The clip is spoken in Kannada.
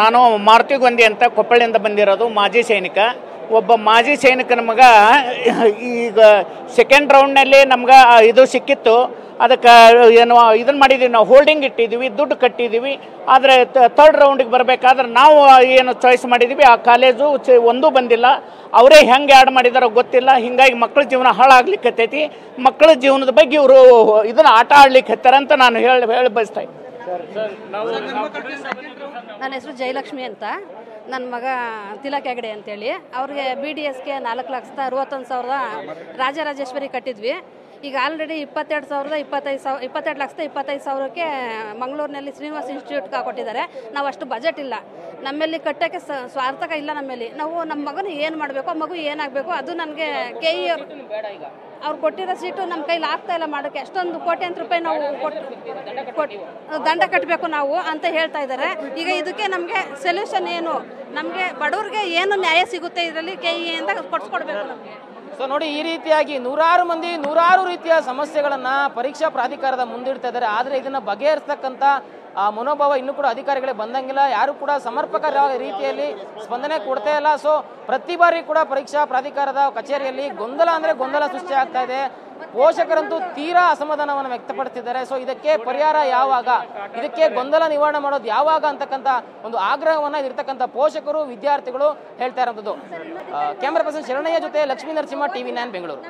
ನಾನು ಮಾರುತಿ ಗೊಂದಿ ಅಂತ ಕೊಪ್ಪಳಿಂದ ಬಂದಿರೋದು, ಮಾಜಿ ಸೈನಿಕ. ಒಬ್ಬ ಮಾಜಿ ಸೈನಿಕನ ಮಗ ಈಗ ಸೆಕೆಂಡ್ ರೌಂಡ್ನಲ್ಲಿ ನಮ್ಗೆ ಇದು ಸಿಕ್ಕಿತ್ತು. ಅದಕ್ಕೆ ಏನು ಇದನ್ನು ಮಾಡಿದ್ದೀವಿ, ನಾವು ಹೋಲ್ಡಿಂಗ್ ಇಟ್ಟಿದ್ದೀವಿ, ದುಡ್ಡು ಕಟ್ಟಿದ್ದೀವಿ. ಆದರೆ ಥರ್ಡ್ ರೌಂಡಿಗೆ ಬರಬೇಕಾದ್ರೆ ನಾವು ಏನು ಚಾಯ್ಸ್ ಮಾಡಿದ್ದೀವಿ ಆ ಕಾಲೇಜು ಒಂದೂ ಬಂದಿಲ್ಲ. ಅವರೇ ಹೆಂಗೆ ಆ್ಯಡ್ ಮಾಡಿದಾರೋ ಗೊತ್ತಿಲ್ಲ. ಹೀಗಾಗಿ ಮಕ್ಕಳ ಜೀವನ ಹಾಳಾಗ್ಲಿಕ್ಕತ್ತೈತಿ. ಮಕ್ಕಳ ಜೀವನದ ಬಗ್ಗೆ ಇವರು ಇದನ್ನು ಆಟ ಆಡ್ಲಿಕ್ಕೆ ಹತ್ತಾರ ಅಂತ ನಾನು ಹೇಳಿ ಬಯಸ್ತಾ ಇದ್ದೀನಿ. ನನ್ನ ಹೆಸರು ಜಯಲಕ್ಷ್ಮಿ ಅಂತ. ನನ್ನ ಮಗ ತಿಲಕ್ ಹೆಗಡೆ ಅಂತೇಳಿ, ಅವ್ರಿಗೆ BDSಗೆ 4,61,000 ರಾಜರಾಜೇಶ್ವರಿ ಕಟ್ಟಿದ್ವಿ. ಈಗ ಆಲ್ರೆಡಿ 22,25,000ಕ್ಕೆ ಮಂಗಳೂರಿನಲ್ಲಿ ಶ್ರೀನಿವಾಸ್ ಇನ್ಸ್ಟಿಟ್ಯೂಟ್ಗೆ ಕೊಟ್ಟಿದ್ದಾರೆ. ನಾವು ಅಷ್ಟು ಬಜೆಟ್ ಇಲ್ಲ ನಮ್ಮಲ್ಲಿ ಕಟ್ಟೋಕ್ಕೆ, ಸ್ವಾರ್ಥಕ ಇಲ್ಲ ನಮ್ಮಲ್ಲಿ. ನಾವು ನಮ್ಮ ಮಗನ ಏನು ಮಾಡಬೇಕು, ಆ ಮಗು ಏನಾಗಬೇಕು ಅದು ನನಗೆ KE ಅವ್ರು ಕೊಟ್ಟಿರೋ ಸೀಟು ನಮ್ಮ ಕೈಲಿ ಆಗ್ತಾ ಇಲ್ಲ ಮಾಡೋಕ್ಕೆ. ಅಷ್ಟೊಂದು ಕೋಟ್ಯಾಂತರ ರೂಪಾಯಿ ನಾವು ದಂಡ ಕಟ್ಟಬೇಕು ನಾವು ಅಂತ ಹೇಳ್ತಾ ಇದ್ದಾರೆ. ಈಗ ಇದಕ್ಕೆ ನಮಗೆ ಸೊಲ್ಯೂಷನ್ ಏನು, ನಮಗೆ ಬಡವ್ರಿಗೆ ಏನು ನ್ಯಾಯ ಸಿಗುತ್ತೆ ಇದರಲ್ಲಿ KE ಅಂತ ಕೊಡಿಸ್ಕೊಡ್ಬೇಕು ನಮಗೆ. ಸೊ ನೋಡಿ, ಈ ರೀತಿಯಾಗಿ ನೂರಾರು ಮಂದಿ ನೂರಾರು ರೀತಿಯ ಸಮಸ್ಯೆಗಳನ್ನ ಪರೀಕ್ಷಾ ಪ್ರಾಧಿಕಾರದ ಮುಂದಿಡ್ತಾ ಇದ್ದಾರೆ. ಆದರೆ ಇದನ್ನ ಬಗೆಹರಿಸ್ತಕ್ಕಂಥ ಮನೋಭಾವ ಇನ್ನೂ ಕೂಡ ಅಧಿಕಾರಿಗಳಿಗೆ ಬಂದಂಗಿಲ್ಲ. ಯಾರು ಕೂಡ ಸಮರ್ಪಕ ರೀತಿಯಲ್ಲಿ ಸ್ಪಂದನೆ ಕೊಡ್ತಾ ಇಲ್ಲ. ಸೊ ಪ್ರತಿ ಬಾರಿ ಕೂಡ ಪರೀಕ್ಷಾ ಪ್ರಾಧಿಕಾರದ ಕಚೇರಿಯಲ್ಲಿ ಗೊಂದಲ ಸೃಷ್ಟಿ ಆಗ್ತಾ ಇದೆ. ಪೋಷಕರಂತೂ ತೀರಾ ಅಸಮಾಧಾನವನ್ನು ವ್ಯಕ್ತಪಡಿಸಿದ್ದಾರೆ. ಸೊ ಇದಕ್ಕೆ ಪರಿಹಾರ ಯಾವಾಗ, ಇದಕ್ಕೆ ಗೊಂದಲ ನಿವಾರಣೆ ಮಾಡೋದು ಯಾವಾಗ ಅಂತಕ್ಕಂಥ ಒಂದು ಆಗ್ರಹವನ್ನ ಇರ್ತಕ್ಕಂಥ ಪೋಷಕರು ವಿದ್ಯಾರ್ಥಿಗಳು ಹೇಳ್ತಾ ಇರೋದು. ಕ್ಯಾಮರಾ ಪರ್ಸನ್ ಶರಣಯ್ಯ ಜೊತೆ ಲಕ್ಷ್ಮೀ ನರಸಿಂಹ, TV9 ಬೆಂಗಳೂರು.